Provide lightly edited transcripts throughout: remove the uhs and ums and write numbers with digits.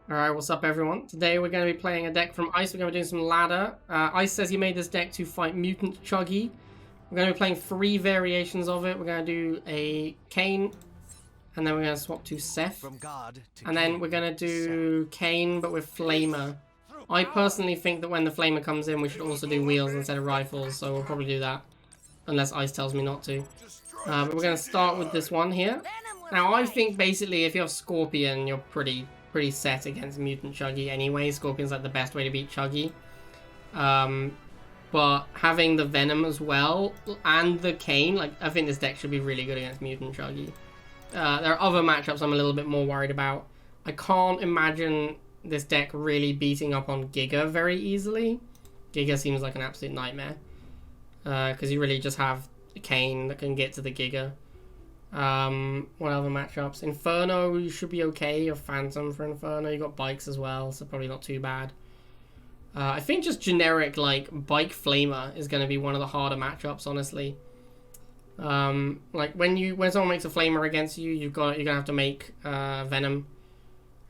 Alright, what's up everyone? Today we're going to be playing a deck from Ice. We're going to be doing some ladder. Ice says he made this deck to fight Mutant Chuggy. We're going to be playing 3 variations of it. We're going to do a Kane, and then we're going to swap to Seth. And then we're going to do Kane, but with Flamer. I personally think that when the Flamer comes in, we should also do wheels instead of rifles, so we'll probably do that. Unless Ice tells me not to. But we're going to start with this one here. Now, I think basically if you have Scorpion, you're pretty set against Mutant Chuggy anyway. Scorpion's like the best way to beat Chuggy. But having the Venom as well, and the Kane, like, I think this deck should be really good against Mutant Chuggy. There are other matchups I'm a little bit more worried about. I can't imagine this deck really beating up on Giga very easily. Giga seems like an absolute nightmare. Because you really just have a Kane that can get to the Giga. What other matchups? Inferno, you should be okay. You have Phantom for Inferno. You got Bikes as well, so probably not too bad. I think just generic, like, Bike Flamer is going to be one of the harder matchups, honestly. Like, when someone makes a Flamer against you, you're going to have to make Venom.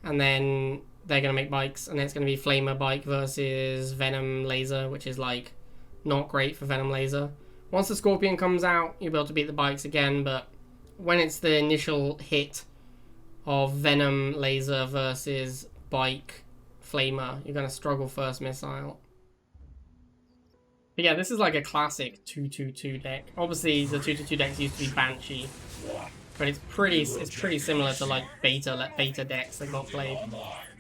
And then they're going to make Bikes, and then it's going to be Flamer Bike versus Venom Laser, which is, like, not great for Venom Laser. Once the Scorpion comes out, you'll be able to beat the Bikes again, but when it's the initial hit of Venom Laser versus Bike Flamer, you're going to struggle first missile. But yeah, this is like a classic 2-2-2 deck. Obviously, the 2-2-2 decks used to be Banshee, but it's pretty similar to like beta decks that got played.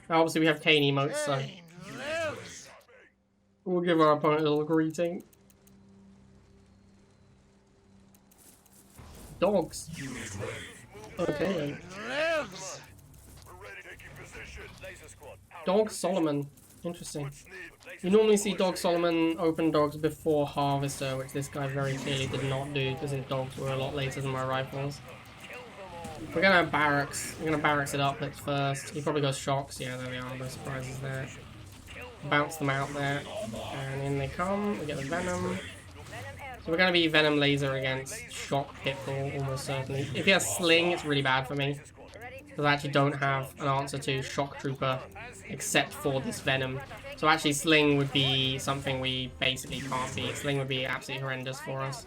Now, obviously, we have Kane emotes, so we'll give our opponent a little greeting. Dogs. Okay then. Dog Solomon. Interesting. You normally see Dog Solomon open dogs before Harvester, which this guy very clearly did not do because his dogs were a lot later than my rifles. We're gonna have Barracks. We're gonna Barracks it up at first. He probably goes Shocks. Yeah, there they are. No surprises there. Bounce them out there. And in they come. We get the Venom. So we're going to be Venom Laser against Shock Pitbull, almost certainly. If he has Sling, it's really bad for me. Because I actually don't have an answer to Shock Trooper except for this Venom. So actually Sling would be something we basically can't beat. Sling would be absolutely horrendous for us.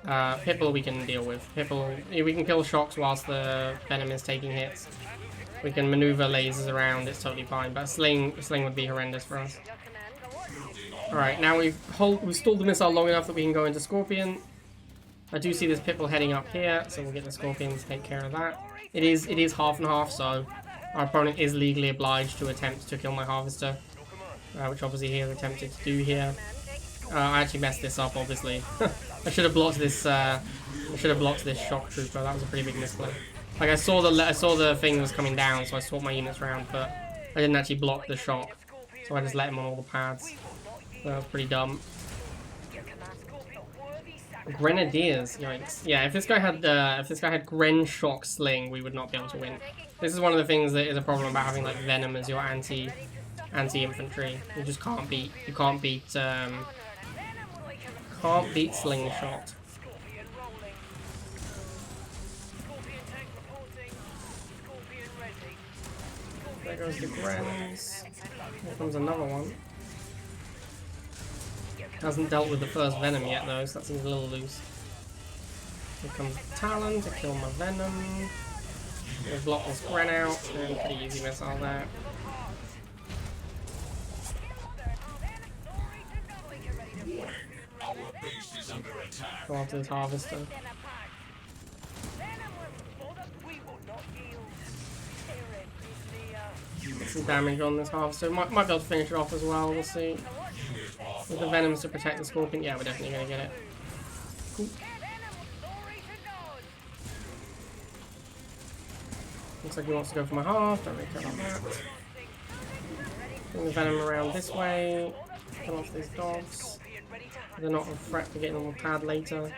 Pitbull we can deal with. Pitbull, we can kill Shocks whilst the Venom is taking hits. We can maneuver lasers around, it's totally fine. But Sling would be horrendous for us. Alright, now we've stalled the missile long enough that we can go into Scorpion. I do see this Pitbull heading up here, so we'll get the Scorpion to take care of that. It is half and half, so our opponent is legally obliged to attempt to kill my Harvester, which obviously he has attempted to do here. I actually messed this up, obviously. I should have blocked this. Shock Trooper. That was a pretty big misplay. Like I saw the thing was coming down, so I swapped my units around, but I didn't actually block the shock, so I just let him on all the pads. That was pretty dumb. Grenadiers, yikes! Yeah, if this guy had Gren Shock Sling, we would not be able to win. This is one of the things that is a problem about having like Venom as your anti-infantry. You just can't beat. You can't beat Slingshot. There goes the Grens. Here comes another one. Hasn't dealt with the first Venom yet though, so that seems a little loose. Here comes Talon to kill my Venom. Gonna block this Gren out, and pretty easy missile there. Go after this Harvester. Get some damage on this Harvester. Might be able to finish it off as well, we'll see. With the Venoms to protect the Scorpion, yeah, we're definitely going to get it. Cool. Looks like he wants to go for my half, don't really care about that. Bring the Venom around this way, kill off these dogs. They're not a threat to getting on the pad later.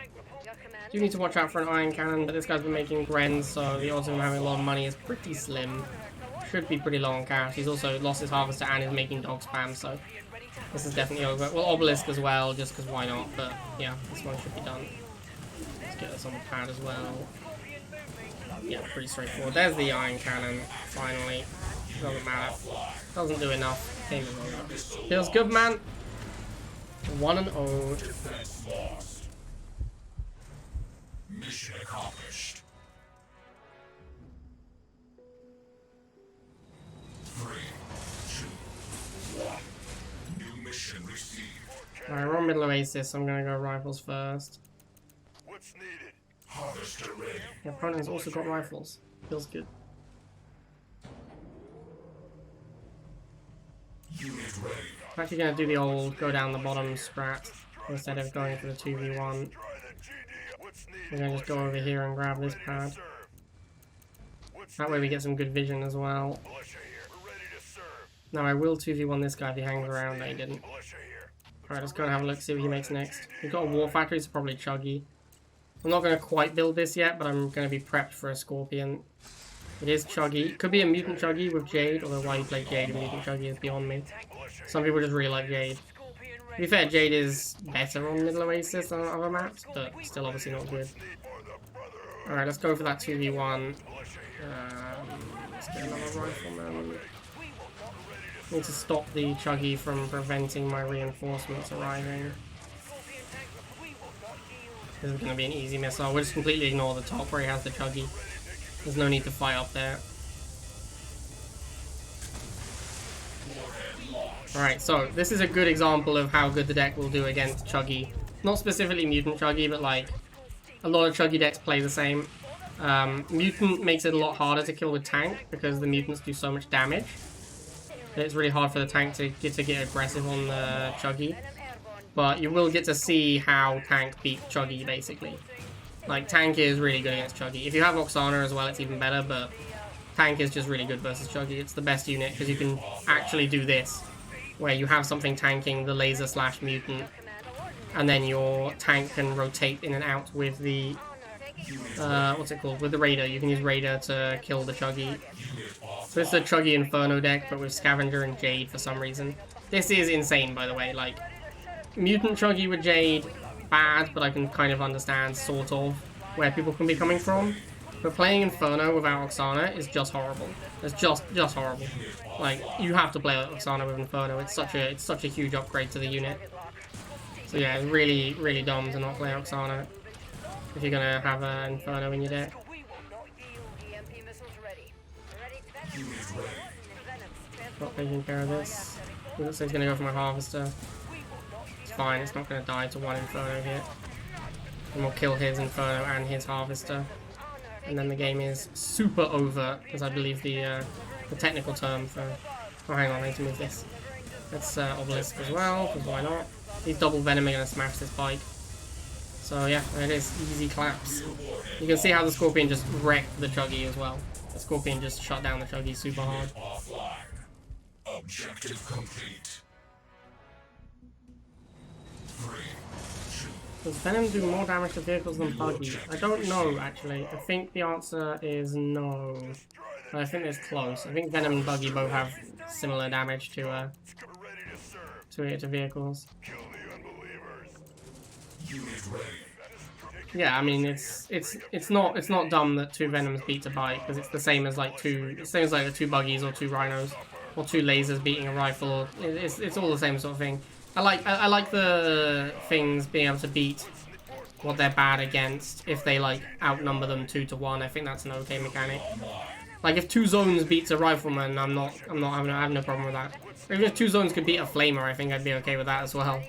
Do need to watch out for an Iron Cannon, but this guy's been making Grens, so the odds of him having a lot of money is pretty slim. Should be pretty low on cash. He's also lost his Harvester and is making dog spam, so this is definitely over. Well, Obelisk as well, just because why not, but yeah, this one should be done. Let's get this on the pad as well. Yeah, pretty straightforward. There's the Iron Cannon, finally. Doesn't matter. Doesn't do enough. Game is over. Feels good, man. 1-0. Mission accomplished. 3, 2, 1. New mission received. Alright, we're on middle oasis. I'm gonna go rifles first. What's needed? Harvester ready. The opponent has also got rifles. Feels good. Unit ready. I'm actually gonna do the old go down the bottom strat instead of going for the 2v1. We're gonna just go over here and grab this pad. That way we get some good vision as well. Now I will 2v1 this guy if he hangs around. No, he didn't. Alright, let's go and have a look, see what he makes next. We've got a war factory, so probably chuggy. I'm not going to quite build this yet, but I'm going to be prepped for a scorpion. It is chuggy. It could be a mutant chuggy with Jade, although why you play Jade and mutant chuggy is beyond me. Some people just really like Jade. To be fair, Jade is better on Middle Oasis than on other maps, but still obviously not good. Alright, let's go for that 2v1. Let's get another rifleman. Need to stop the chuggy from preventing my reinforcements arriving. This is going to be an easy missile. We'll just completely ignore the top where he has the chuggy. There's no need to fight up there. Alright, so this is a good example of how good the deck will do against chuggy. Not specifically mutant chuggy, but like a lot of chuggy decks play the same. Mutant makes it a lot harder to kill with tank because the mutants do so much damage. It's really hard for the tank to get aggressive on the chuggy. But you will get to see how tank beats chuggy, basically. Like, tank is really good against chuggy. If you have Oksana as well, it's even better, but tank is just really good versus chuggy. It's the best unit because you can actually do this, where you have something tanking the laser / mutant, and then your tank can rotate in and out with the what's it called? With the Raider. You can use Raider to kill the chuggy. So it's a chuggy Inferno deck, but with Scavenger and Jade for some reason. This is insane, by the way. Like, mutant chuggy with Jade, bad, but I can kind of understand, sort of, where people can be coming from. But playing Inferno without Oksana is just horrible. It's just horrible. Like, you have to play Oksana with Inferno. It's such a huge upgrade to the unit. So yeah, it's really, really dumb to not play Oksana if you're gonna have an Inferno in your deck. Not taking care of this. He looks like he's gonna go for my Harvester. It's fine, it's not gonna die to one Inferno hit. And we'll kill his Inferno and his Harvester. And then the game is super over, as I believe the technical term for... Oh, hang on, I need to move this. Let's Obelisk as well, because why not? These double Venom are gonna smash this bike. So yeah, there it is. Easy claps. You can see how the Scorpion just wrecked the chuggy as well. The Scorpion just shut down the chuggy super hard. Objective complete. 3, 2. Does Venom do more damage to vehicles than Buggy? I don't know, actually. I think the answer is no. But I think it's close. I think Venom and Buggy both have similar damage to vehicles. Yeah, I mean it's not dumb that 2 Venoms beat a bike because it's the same as like the 2 Buggies or 2 Rhinos or 2 lasers beating a rifle. It's all the same sort of thing. I like the things being able to beat what they're bad against if they like outnumber them 2 to 1. I think that's an okay mechanic. Like if 2 zones beats a rifleman, I have no problem with that. Even if 2 zones could beat a flamer, I think I'd be okay with that as well.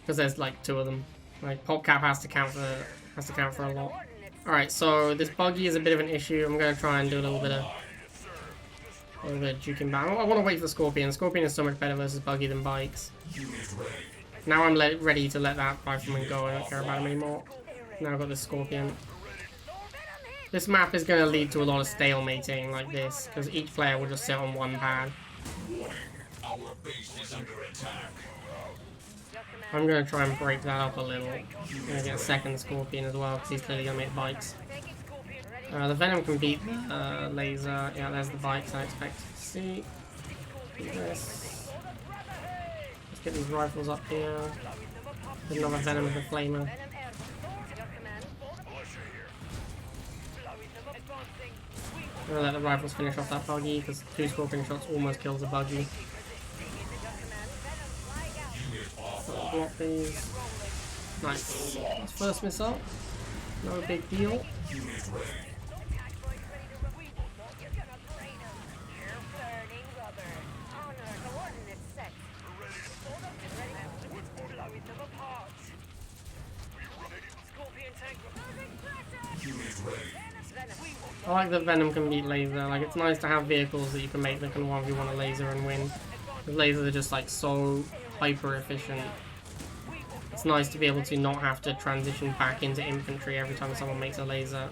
Because there's like 2 of them. Like PopCap has to count for a lot. Alright, so this Buggy is a bit of an issue. I'm gonna try and do a little bit of juking back. I want to wait for Scorpion. Scorpion is so much better versus Buggy than bikes. Now I'm ready to let that rifleman go. I don't care about him anymore. Now I've got this Scorpion. This map is going to lead to a lot of stalemating like this, because each player will just sit on one pad. Our base is under attack. I'm going to try and break that up a little. I'm going to get a second Scorpion as well, because he's clearly going to make bikes. The Venom can beat the laser. Yeah, there's the bikes I expect to see. Do this. Let's get these rifles up here. There's another Venom with a flamer. I'm gonna let the rifles finish off that buggy because 2 scorpion shots almost kills a buggy. Block these. Nice. That's first missile. No big deal. I like that Venom can beat laser. Like, it's nice to have vehicles that you can make that can 1v1 a laser and win. The lasers are just like so hyper efficient. It's nice to be able to not have to transition back into infantry every time someone makes a laser.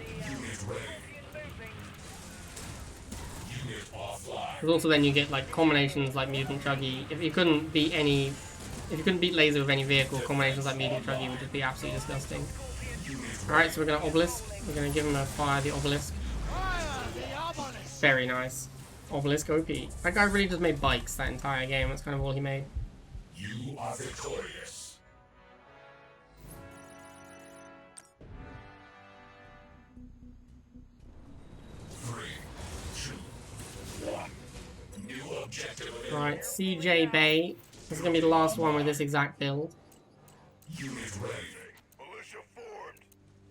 Because also then you get like combinations like Mutant Chuggy. If you couldn't beat laser with any vehicle, combinations like Mutant Chuggy would just be absolutely disgusting. Alright, so we're gonna Obelisk. We're gonna give him a fire the Obelisk. Very nice. Obelisk OP. That guy really just made bikes that entire game. That's kind of all he made. You are victorious. Right, CJ Bay. This is gonna be the last one with this exact build. Unit ready.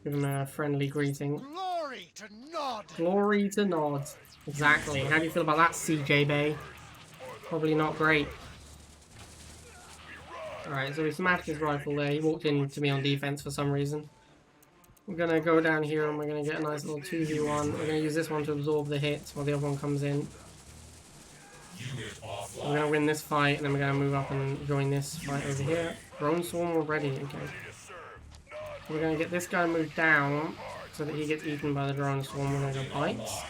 Give him a friendly greeting. Glory to Nod! Glory to Nod. Exactly. How do you feel about that, CJ Bay? Probably not great. Alright, so we smashed his rifle there. He walked into me on defense for some reason. We're gonna go down here and we're gonna get a nice little 2v1. We're gonna use this one to absorb the hits while the other one comes in. We're gonna win this fight and then we're gonna move up and join this fight over here. Drone swarm already, okay. We're gonna get this guy moved down so that he gets eaten by the drone swarm. We're gonna go bites.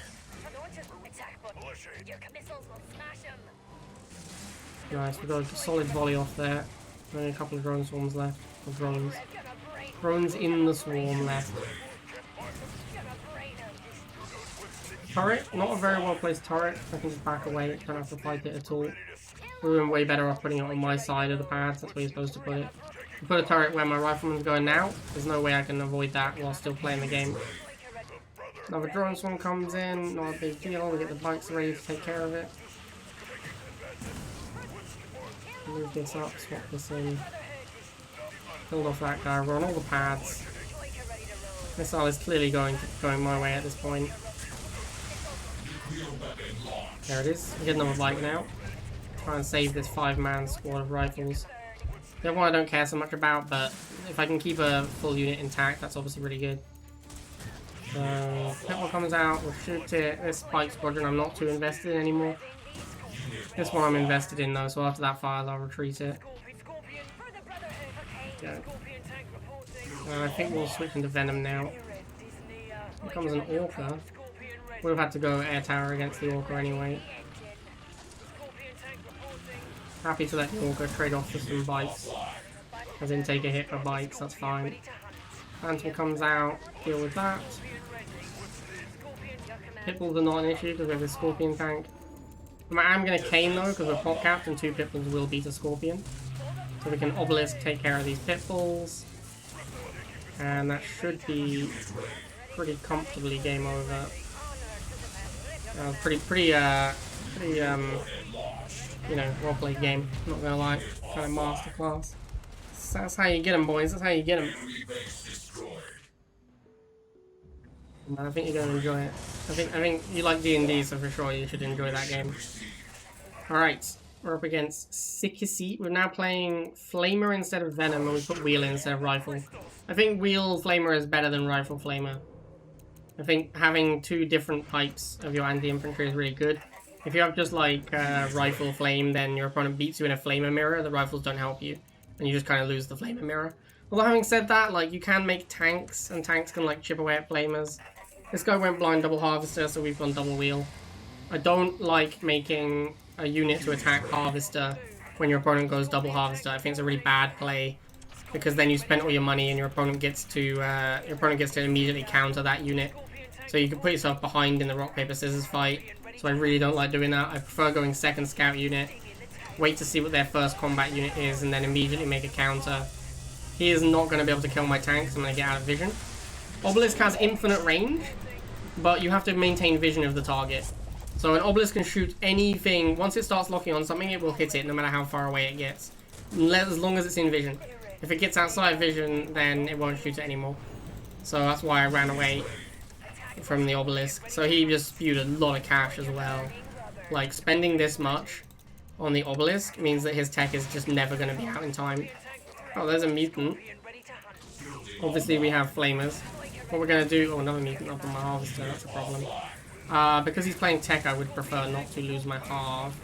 Nice, we got a solid volley off there. Only a couple of drone swarms left. Or drones. Drones in the swarm left. Turret, not a very well placed turret. I can just back away, don't have to fight it at all. We're way better off putting it on my side of the pads, that's where you're supposed to put it. Put a turret where my rifleman's going now. There's no way I can avoid that while still playing the game. Another drone swarm comes in, not a big deal. We get the bikes ready to take care of it. Move this up, swap this in. Build off that guy, run all the pads. Missile is clearly going my way at this point. There it is. We get another bike now. Try and save this 5-man squad of rifles. The other one I don't care so much about, but if I can keep a full unit intact, that's obviously really good. So, that one comes out, we'll shoot it. This spike squadron I'm not too invested in anymore. This one I'm invested in though, so after that fires I'll retreat it. Okay. I think we'll switch into Venom now. Here comes an Orca. Would have had to go air tower against the Orca anyway. Happy to let the Orca trade off for some bikes. As in take a hit for bikes, that's fine. Phantom comes out, deal with that. Pitbulls are not an issue because we have a Scorpion tank. I'm going to cane though because we're pop capped and 2 Pitbulls will beat a Scorpion. So we can Obelisk take care of these Pitbulls. And that should be pretty comfortably game over. Pretty you know, well-played game, not gonna lie. Kind of masterclass. So that's how you get them, boys. That's how you get them. I think you're gonna enjoy it. I think you like D&D, so for sure you should enjoy that game. Alright, we're up against C&C. We're now playing Flamer instead of Venom, and we put Wheel instead of Rifle. I think Wheel Flamer is better than Rifle Flamer. I think having 2 different types of your anti-infantry is really good. If you have just like Rifle Flame, then your opponent beats you in a Flamer mirror, the rifles don't help you. And you just kind of lose the Flamer mirror. Although having said that, like you can make tanks, and tanks can like chip away at Flamers. This guy went blind double Harvester, so we've gone double Wheel. I don't like making a unit to attack Harvester when your opponent goes double Harvester. I think it's a really bad play. Because then you spent all your money and your opponent gets to immediately counter that unit. So you can put yourself behind in the rock, paper, scissors fight. So I really don't like doing that. I prefer going second scout unit, wait to see what their first combat unit is, and then immediately make a counter. He is not going to be able to kill my tanks. I'm going to get out of vision. Obelisk has infinite range, but you have to maintain vision of the target. So an obelisk can shoot anything. Once it starts locking on something, it will hit it no matter how far away it gets. As long as it's in vision. If it gets outside vision, then it won't shoot it anymore. So that's why I ran away from the obelisk. So he just spewed a lot of cash as well. Like, spending this much on the obelisk means that his tech is just never going to be out in time. Oh, there's a mutant. Obviously we have flamers. What we're going to do... Oh, another mutant up on my harvester. That's a problem. Because he's playing tech, I would prefer not to lose my half.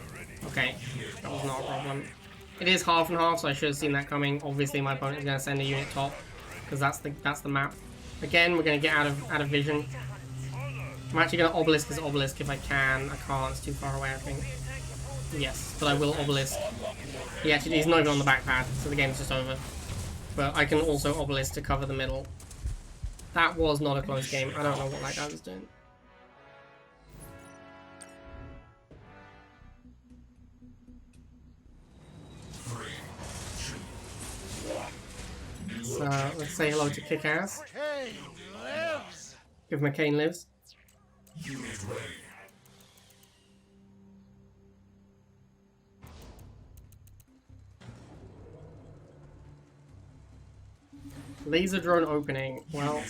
Okay, that was not a problem. It is half and half, so I should have seen that coming. Obviously, my opponent is going to send a unit top, because that's the map. Again, we're going to get out of vision. I'm actually going to obelisk his obelisk if I can. I can't. It's too far away, I think. Yes, but I will obelisk. He's not even on the back pad, so the game's just over. But I can also obelisk to cover the middle. That was not a close game. I don't know what that guy was doing. So let's say hello to Kick-Ass. If McCain lives. Laser drone opening. Well,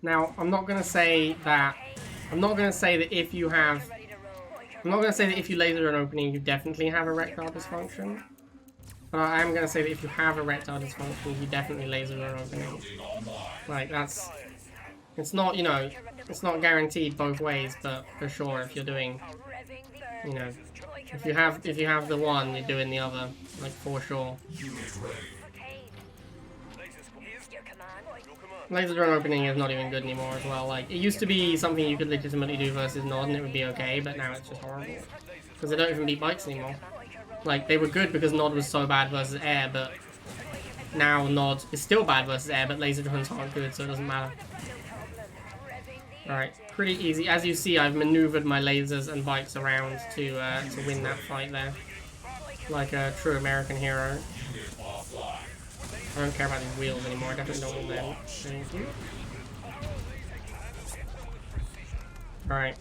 now I'm not gonna say that. I'm not gonna say that if you have. I'm not gonna say that if you laser drone opening, you definitely have erectile dysfunction. But I am going to say that if you have erectile dysfunction, you definitely laser drone opening. Like, that's... It's not, you know, it's not guaranteed both ways, but for sure, if you're doing, you know, if you have the one, you're doing the other, like, for sure. Laser drone opening is not even good anymore as well. Like, it used to be something you could legitimately do versus Nod and it would be okay, but now it's just horrible. Because they don't even beat bikes anymore. Like, they were good because Nod was so bad versus air, but now Nod is still bad versus air, but laser drones aren't good, so it doesn't matter. Alright, pretty easy. As you see, I've maneuvered my lasers and bikes around to win that fight there. Like a true American hero. I don't care about these wheels anymore, I definitely don't want them. Thank you. Alright.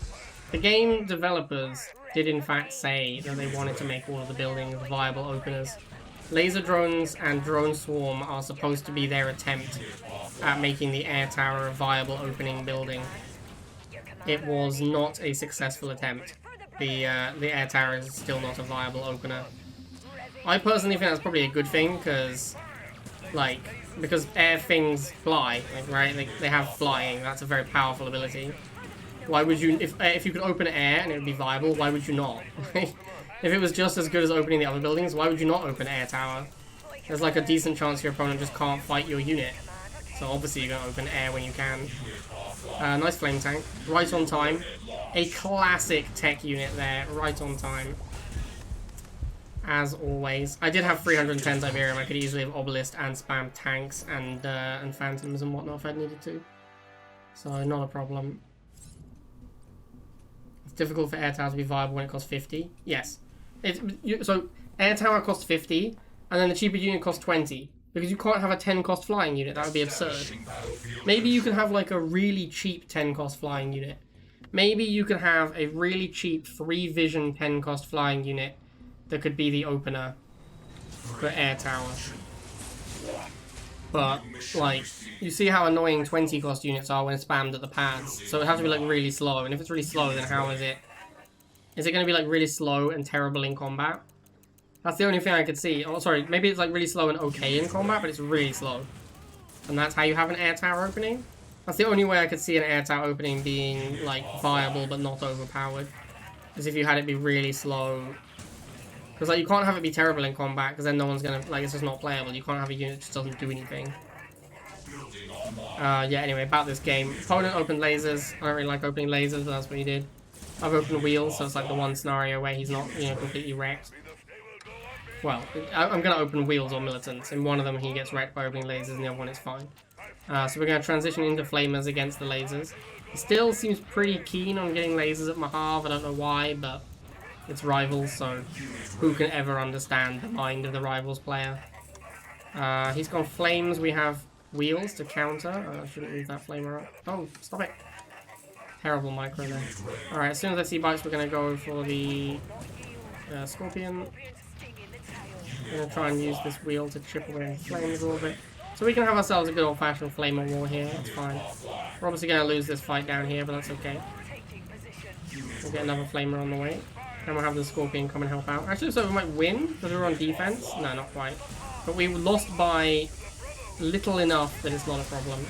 The game developers did in fact say that they wanted to make all of the buildings viable openers. Laser drones and drone swarm are supposed to be their attempt at making the air tower a viable opening building. It was not a successful attempt. The air tower is still not a viable opener. I personally think that's probably a good thing, because air things fly, like, right? They have flying. That's a very powerful ability. Why would you, if you could open air and it would be viable, why would you not? If it was just as good as opening the other buildings, why would you not open air tower? There's like a decent chance your opponent just can't fight your unit. So obviously you're going to open air when you can. Nice flame tank, right on time. A classic tech unit there, right on time. As always. I did have 310 Tiberium, I could easily have obelisked and spam tanks and phantoms and whatnot if I needed to. So not a problem. It's difficult for air tower to be viable when it costs 50. Yes. So air tower costs 50, and then the cheaper unit costs 20. Because you can't have a 10 cost flying unit, that would be absurd. Maybe you can have like a really cheap 10 cost flying unit. Maybe you can have a really cheap 3 vision 10 cost flying unit that could be the opener for air tower. But, like, you see how annoying 20 cost units are when spammed at the pads. So it has to be like really slow, and if it's really slow, then how is it? Is it going to be like really slow and terrible in combat? That's the only thing I could see. Oh, sorry, maybe it's like really slow and okay in combat, but it's really slow. And that's how you have an air tower opening? That's the only way I could see an air tower opening being, like, viable but not overpowered. Is if you had it be really slow. Because, like, you can't have it be terrible in combat, because then no one's gonna, like, it's just not playable. You can't have a unit that just doesn't do anything. Yeah, anyway, about this game. Opponent opened lasers. I don't really like opening lasers, but that's what he did. I've opened wheels, so it's like the one scenario where he's not, you know, completely wrecked. Well, I'm going to open wheels or militants. In one of them, he gets wrecked by opening lasers, and the other one is fine. So we're going to transition into flamers against the lasers. He still seems pretty keen on getting lasers at Mahav. I don't know why, but it's Rivals, so who can ever understand the mind of the Rivals player? He's gone flames. We have wheels to counter. I shouldn't leave that flamer up. Oh, stop it. Terrible micro there. Alright, as soon as I see bites, we're going to go for the Scorpion. We're going to try and use this wheel to chip away flames a little bit. So we can have ourselves a good old-fashioned flamer war here. That's fine. We're obviously going to lose this fight down here, but that's okay. We'll get another flamer on the way. And we'll have the Scorpion come and help out. Actually, so we might win because we're on defense. No, not quite. But we lost by little enough that it's not a problem.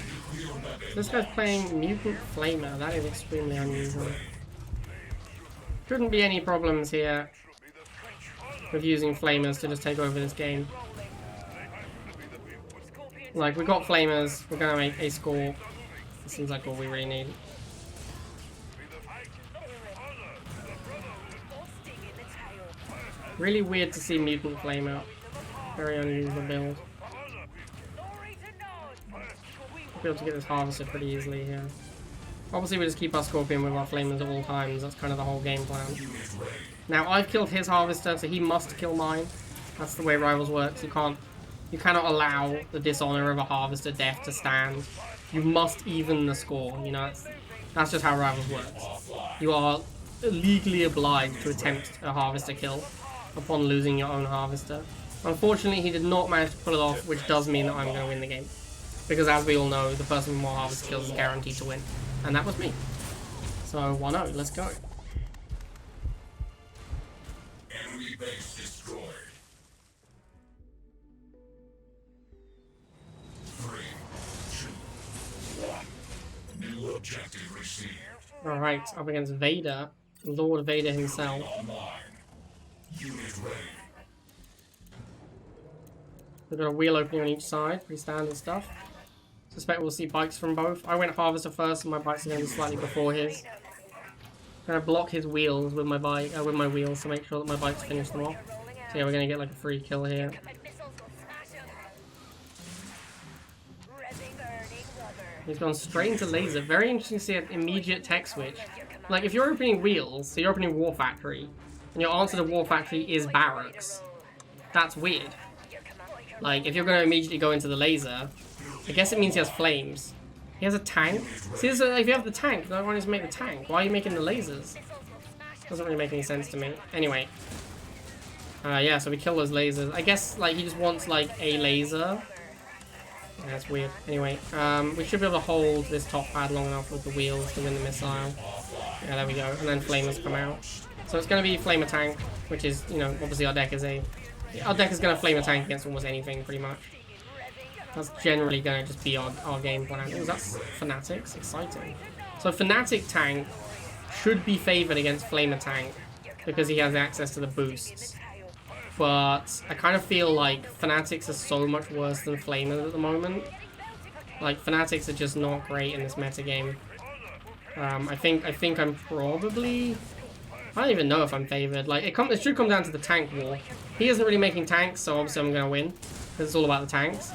This guy's playing Mutant Flamer. That is extremely unusual. Shouldn't be any problems here with using Flamers to just take over this game. Like, we got Flamers. We're going to make a score. It seems like all we really need. Really weird to see Mutant Flamer. Very unusual build. Be able to get this Harvester pretty easily here. Obviously, we just keep our Scorpion with our Flamers at all times. That's kind of the whole game plan. Now, I've killed his Harvester, so he must kill mine. That's the way Rivals works. You cannot allow the dishonor of a Harvester death to stand. You must even the score. You know, that's just how Rivals works. You are legally obliged to attempt a Harvester kill upon losing your own Harvester. Unfortunately, he did not manage to pull it off, which does mean that I'm going to win the game. Because as we all know, the person with more Harvester kills is guaranteed to win. And that was me. So 1-0, let's go. Enemy base destroyed. 3, 2, 1. New objective received. Alright, up against Vader. Lord Vader himself. Online. Unit ready. We've got a wheel opening on each side. Pretty standard stuff. Suspect we'll see bikes from both. I went Harvester first, and my bikes are going to be slightly before his. I'm going to block his wheels with my bike, with my wheels to make sure that my bikes finish them off. So yeah, we're going to get like a free kill here. He's gone straight into laser. Very interesting to see an immediate tech switch. Like if you're opening wheels, so you're opening War Factory, and your answer to War Factory is barracks. That's weird. Like if you're going to immediately go into the laser. I guess it means he has flames. He has a tank? See, so if you have the tank, then why don't you make the tank? Why are you making the lasers? Doesn't really make any sense to me. Anyway. Yeah, so we kill those lasers. I guess, like, he just wants, like, a laser. Yeah, that's weird. Anyway, we should be able to hold this top pad long enough with the wheels to win the missile. Yeah, there we go. And then flamers come out. So it's going to be Flamer Tank, which is, you know, obviously our deck is a... Our deck is going to Flamer Tank against almost anything, pretty much. That's generally going to just be our game plan. Oh, that's Fanatics. Exciting. So Fanatic Tank should be favoured against Flamer Tank because he has access to the boosts. But I kind of feel like Fanatics are so much worse than Flamers at the moment. Like, Fanatics are just not great in this metagame. I think I'm probably... I don't even know if I'm favoured. Like, it should come down to the tank war. He isn't really making tanks, so obviously I'm going to win. Because it's all about the tanks.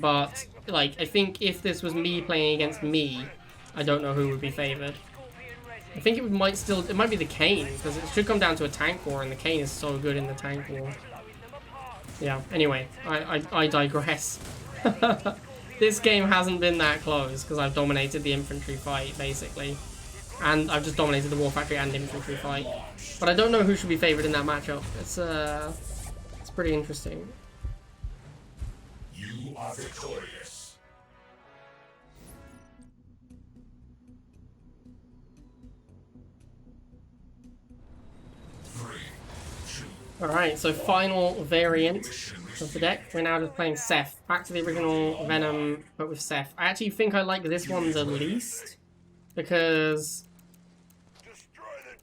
But, like, I think if this was me playing against me, I don't know who would be favoured. I think it might be the Kane, because it should come down to a tank war, and the Kane is so good in the tank war. Yeah, anyway, I digress. This game hasn't been that close, because I've dominated the infantry fight, basically. And I've just dominated the War Factory and infantry fight. But I don't know who should be favoured in that matchup. It's pretty interesting. You are victorious. Alright, so final variant of the deck. We're now just playing Seth. Back to the original Venom, but with Seth. I actually think I like this one the least. Because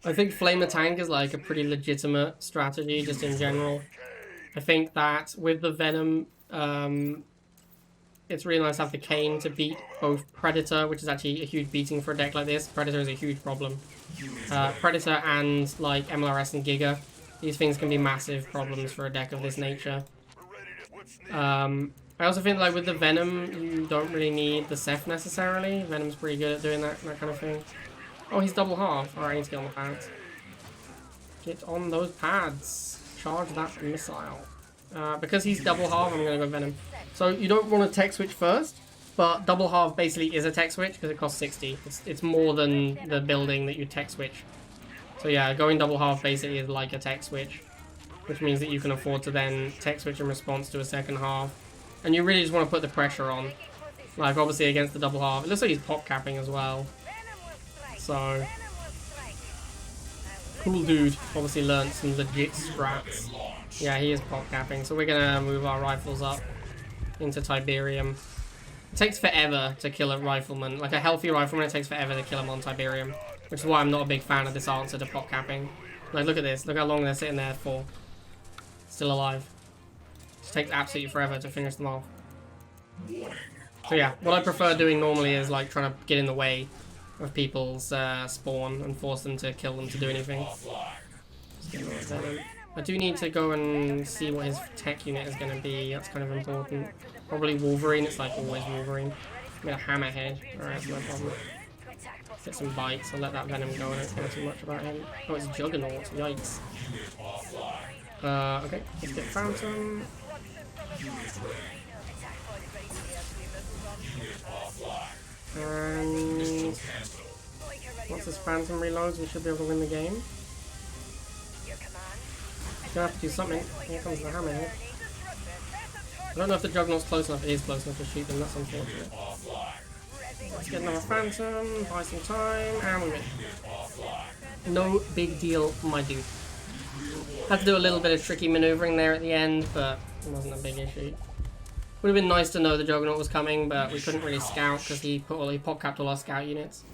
I think Flamer Tank is like a pretty legitimate strategy just in general. I think that with the Venom, it's really nice to have the Kane to beat both Predator, which is actually a huge beating for a deck like this. Predator is a huge problem. Predator and like MLRS and Giga, these things can be massive problems for a deck of this nature. I also think like with the Venom, you don't really need the Seth necessarily. Venom's pretty good at doing that kind of thing. Oh, he's double half. Alright, I need to get on the pads. Get on those pads. Charge that missile. Because he's double half, I'm gonna go Venom. So you don't want to tech switch first, but double halve basically is a tech switch because it costs 60. It's more than the building that you tech switch. So yeah, going double halve basically is like a tech switch, which means that you can afford to then tech switch in response to a second half. And you really just want to put the pressure on. Like, obviously against the double half. It looks like he's pop capping as well. So, cool dude. Obviously learned some legit strats. Yeah, he is pop capping. So we're gonna move our rifles up into Tiberium. It takes forever to kill a rifleman. Like a healthy rifleman, it takes forever to kill him on Tiberium. Which is why I'm not a big fan of this answer to pop capping. Like, look at this. Look how long they're sitting there for. Still alive. It takes absolutely forever to finish them off. So yeah, what I prefer doing normally is like trying to get in the way of people's spawn and force them to kill them to do anything. I do need to go and see what his tech unit is going to be. That's kind of important. Probably Wolverine. It's like always Wolverine. I'm going to Hammerhead. Alright, that's no problem. Get some bites. I'll let that Venom go. I don't care too much about him. Oh, it's Juggernaut. Yikes. Okay, let's get Phantom. And once this Phantom reloads, we should be able to win the game. Gonna have to do something. Here comes the Hammerhead. I don't know if the Juggernaut's close enough. It is close enough to shoot them. That's unfortunate. Let's get another Phantom, buy some time, and we win. No big deal, my dude. Had to do a little bit of tricky maneuvering there at the end, but it wasn't a big issue. Would have been nice to know the Juggernaut was coming, but we couldn't really scout because he pop capped all our scout units.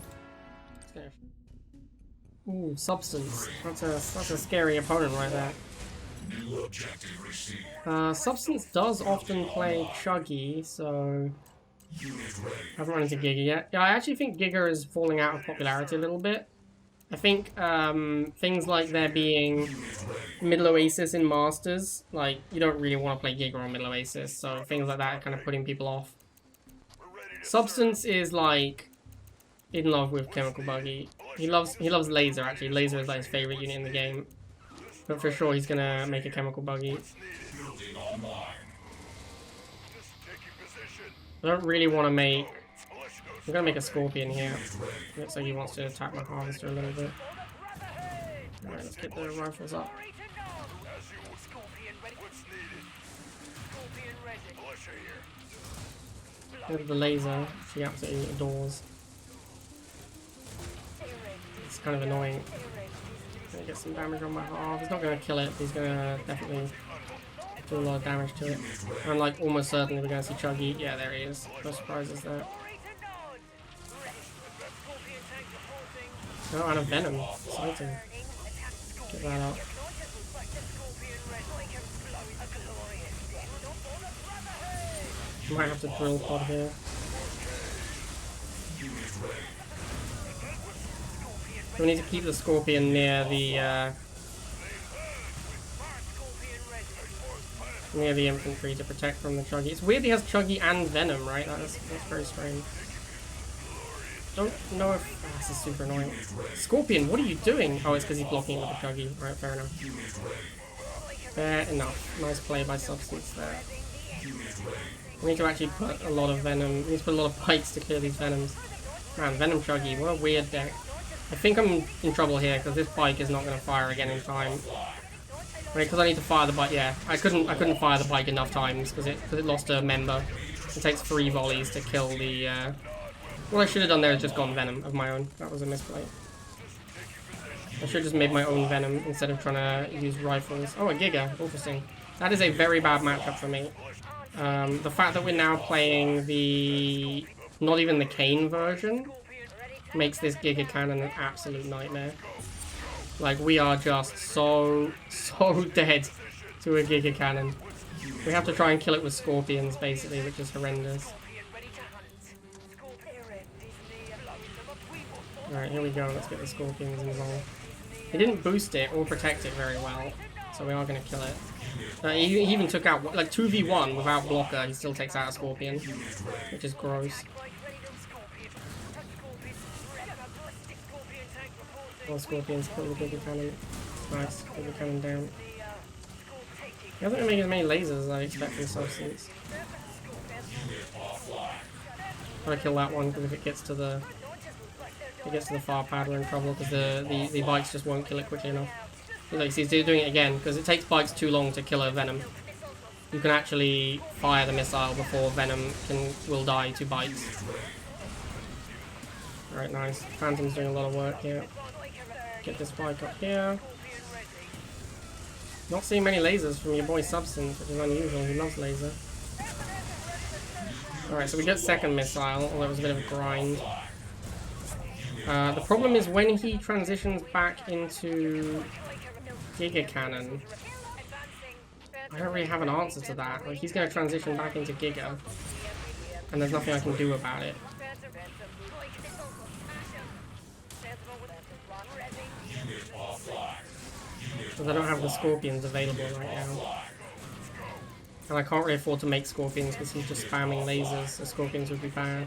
Ooh, Substance. That's a scary opponent right there. Substance does often play Chuggy, so I haven't run into Giga yet. Yeah, I actually think Giga is falling out of popularity a little bit. I think things like there being Middle Oasis in Masters, like, you don't really want to play Giga on Middle Oasis, so things like that are kind of putting people off. Substance is, like, in love with Chemical Buggy. He loves Laser, actually. Laser is, like, his favorite unit in the game. But for sure, he's gonna make a Chemical Buggy. I don't really want to make... I'm gonna make a Scorpion here. Looks like he wants to attack my Harvester a little bit. Alright, let's get the rifles up. Go to the laser, she absolutely adores. It's kind of annoying. Gonna get some damage on my Harv. He's not gonna kill it, he's gonna definitely do a lot of damage to it. I'm like almost certain we're gonna see Chuggy. Yeah, there he is. No surprises there. Oh, and a Venom. Exciting. Get that up. Might have to drill pod here. We need to keep the Scorpion near the infantry to protect from the Chuggy. It's weird he has Chuggy and Venom, right? That's very strange. Don't know if... Oh, this is super annoying. Scorpion, what are you doing? Oh, it's because he's blocking it with the Chuggy. Right, fair enough. Fair enough. Nice play by Substance there. We need to actually put a lot of Venom... We need to put a lot of pikes to clear these Venoms. Man, Venom Chuggy, what a weird deck. I think I'm in trouble here, because this bike is not going to fire again in time. Right, because I need to fire the bike... Yeah, I couldn't fire the bike enough times, because it lost a member. It takes 3 volleys to kill the... What I should have done there is just gone Venom of my own. That was a misplay. I should have just made my own Venom instead of trying to use rifles. Oh, a Giga. Interesting. That is a very bad matchup for me. The fact that we're now playing the... Not even the Kane version makes this Giga Cannon an absolute nightmare. Like, we are just so dead to a Giga Cannon. We have to try and kill it with Scorpions, basically, which is horrendous. Alright, here we go. Let's get the Scorpions involved. He didn't boost it or protect it very well, so we are going to kill it. He even took out, like, 2v1 without blocker, he still takes out a Scorpion, which is gross. All Scorpions kill the Giga Cannon. Nice, Giga Cannon down. He doesn't make as many lasers as I expect from Substance. Gotta kill that one because if it gets to the far pad, we're in trouble because the bikes just won't kill it quickly enough. Like, see, he's doing it again because it takes bikes too long to kill a Venom. You can actually fire the missile before Venom will die to bikes. Alright, nice. Phantom's doing a lot of work here. Get this bike up here. Not seeing many lasers from your boy Substance, which is unusual. He loves laser. Alright, so we get second missile, although it was a bit of a grind. The problem is when he transitions back into Giga Cannon, I don't really have an answer to that. Like, he's going to transition back into Giga, and there's nothing I can do about it. Because I don't have the Scorpions available right now. And I can't really afford to make Scorpions because he's just spamming lasers, so Scorpions would be bad.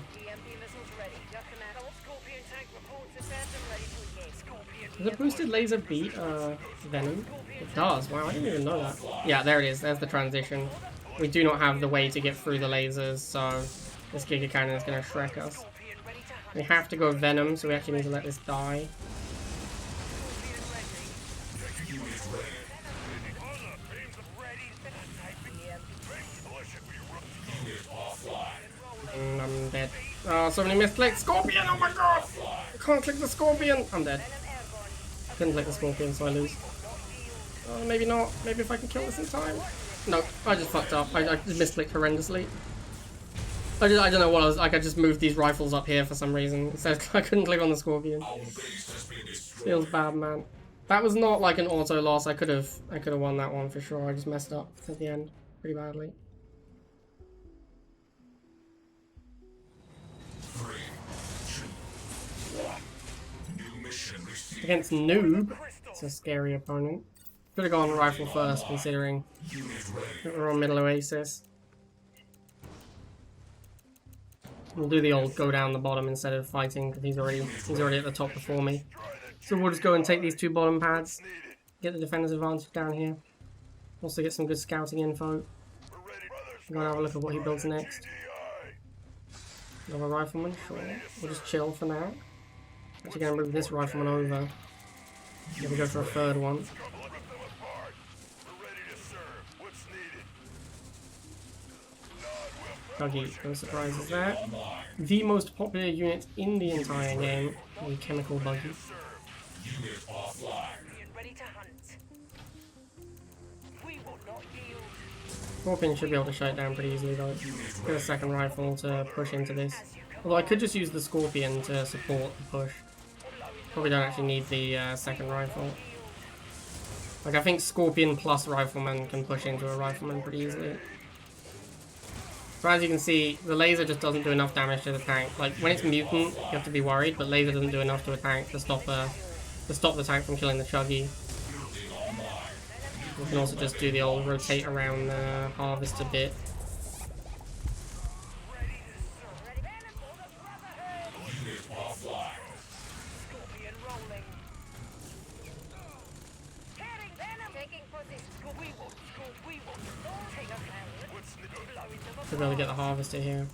Does a boosted laser beat Venom? It does. Wow, I didn't even know that. Yeah, there it is. There's the transition. We do not have the way to get through the lasers, so this Giga Cannon is going to Shrek us. We have to go Venom, so we actually need to let this die. I'm dead. Oh, so many misclicks. Scorpion! Oh my god! I can't click the Scorpion! I'm dead. Couldn't click the Scorpion, so I lose. Oh, maybe not. Maybe if I can kill this in time. No, I just fucked up. I just misclicked horrendously. I don't know what I was like. I just moved these rifles up here for some reason. It says I couldn't click on the Scorpion. Feels bad, man. That was not like an auto loss. I could have won that one for sure. I just messed up at the end pretty badly. Against Noob, it's a scary opponent. Could have gone rifle first, considering we're on middle oasis. We'll do the old go down the bottom instead of fighting because he's already at the top before me. So we'll just go and take these two bottom pads, get the defender's advantage down here. Also get some good scouting info. Go and have a look at what he builds next. Another rifleman, sure. We'll just chill for now. Actually going to move this rifleman over. Maybe go for a third one. Buggy, no surprises there. The most popular unit in the entire game, the Chemical Buggy. Scorpion should be able to shut it down pretty easily though. Get a second rifle to push into this. Although I could just use the Scorpion to support the push. Probably don't actually need the second rifle. Like, I think Scorpion plus Rifleman can push into a Rifleman pretty easily. So as you can see, the laser just doesn't do enough damage to the tank. Like, when it's mutant, you have to be worried, but laser doesn't do enough to a tank to stop the tank from killing the Chuggy. You can also just do the old rotate around the harvest a bit. To really get the harvester here.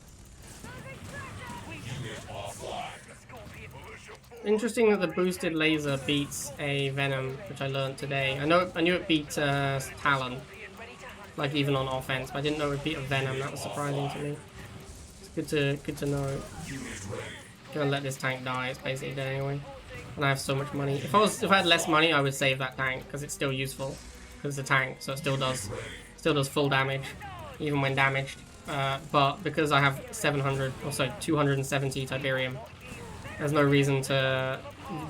Interesting that the boosted laser beats a Venom, which I learned today. I knew it beat Talon, like even on offense, but I didn't know it would beat a Venom. That was surprising to me. It's good to know. Gonna let this tank die. It's basically dead anyway, and I have so much money. If I had less money, I would save that tank because it's still useful. Because it's a tank, so it still does full damage, even when damaged. But because I have 270 Tiberium, there's no reason to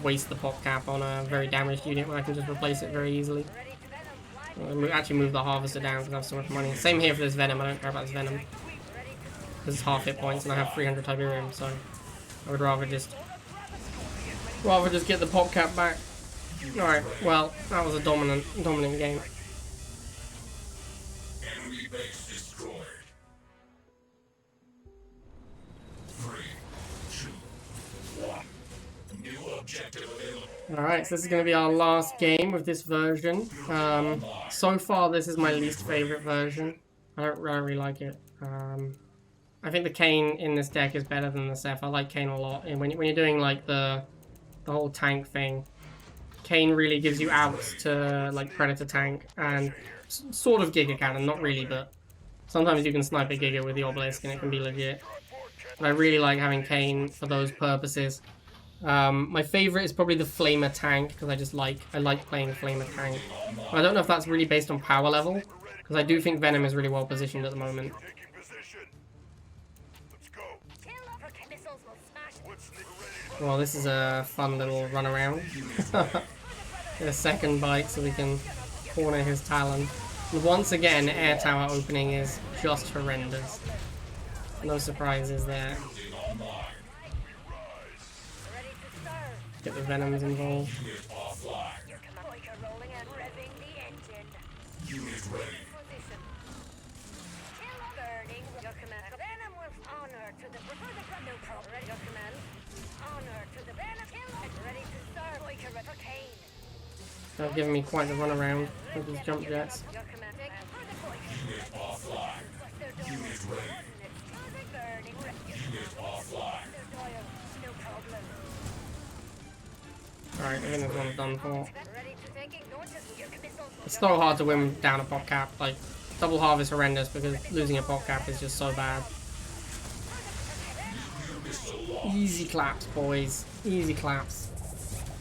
waste the pop cap on a very damaged unit when I can just replace it very easily. I'll actually move the harvester down because I have so much money. Same here for this Venom. I don't care about this Venom because it's half hit points and I have 300 Tiberium, so I would rather just get the pop cap back. All right, well, that was a dominant game. Enemy base destroyed. 3, 2, 1. New objective available. Alright, so this is going to be our last game with this version. So far, this is my least favorite version. I don't really like it. I think the Kane in this deck is better than the Seth. I like Kane a lot. And when you're doing like the whole tank thing, Kane really gives you outs to like Predator tank and sort of Giga Cannon, not really, but sometimes you can snipe a Giga with the Obelisk and it can be legit. But I really like having Kane for those purposes. My favorite is probably the Flamer tank because I like playing Flamer tank. I don't know if that's really based on power level because I do think Venom is really well positioned at the moment. Well, this is a fun little run around. A second bite so we can corner his Talon. And once again, air tower opening is just horrendous. No surprises there. Get the Venoms involved. They're giving me quite the run around with these jump jets. Alright, I think this one's done for. It's so hard to win down a pop cap. Like, double harvest horrendous because losing a pop cap is just so bad. Easy claps, boys. Easy claps.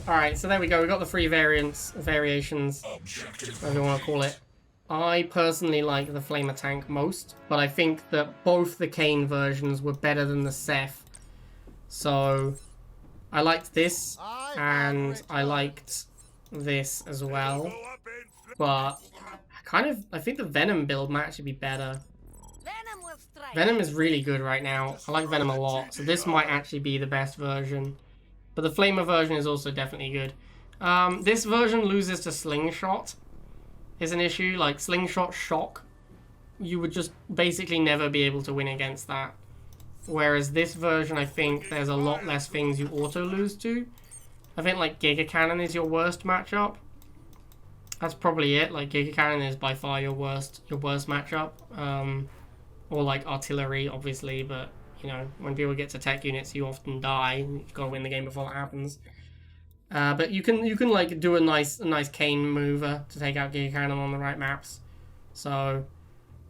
Alright, so there we go. We got the three variations, whatever you want to call it. I personally like the Flamer tank most, but I think that both the Kane versions were better than the Seth. So I liked this, and I liked this as well. But I think the Venom build might actually be better. Venom is really good right now. I like Venom a lot, so this might actually be the best version. But the Flamer version is also definitely good. This version loses to Slingshot is an issue. Like, Slingshot Shock, you would just basically never be able to win against that. Whereas this version, I think there's a lot less things you auto-lose to. I think, like, Giga Cannon is your worst matchup. That's probably it. Like, Giga Cannon is by far your worst matchup. Or, like, Artillery, obviously, but you know, when people get to tech units, you often die. You've got to win the game before that happens. But you can like do a nice Kane mover to take out Giga Cannon on the right maps. So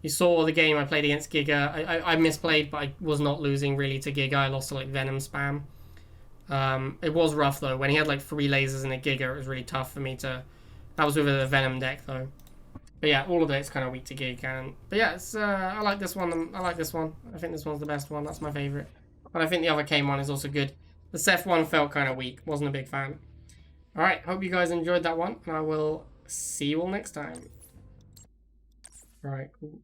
you saw the game I played against Giga. I misplayed, but I was not losing really to Giga. I lost to like Venom spam. It was rough though. When he had like 3 lasers and a Giga, it was really tough for me to. That was with a Venom deck though. But yeah, all of it's kind of weak to Giga Cannon. But yeah, it's, I like this one. I like this one. I think this one's the best one. That's my favorite. But I think the other Kane one is also good. The Seth one felt kind of weak. Wasn't a big fan. Alright, hope you guys enjoyed that one. And I will see you all next time. Alright, cool.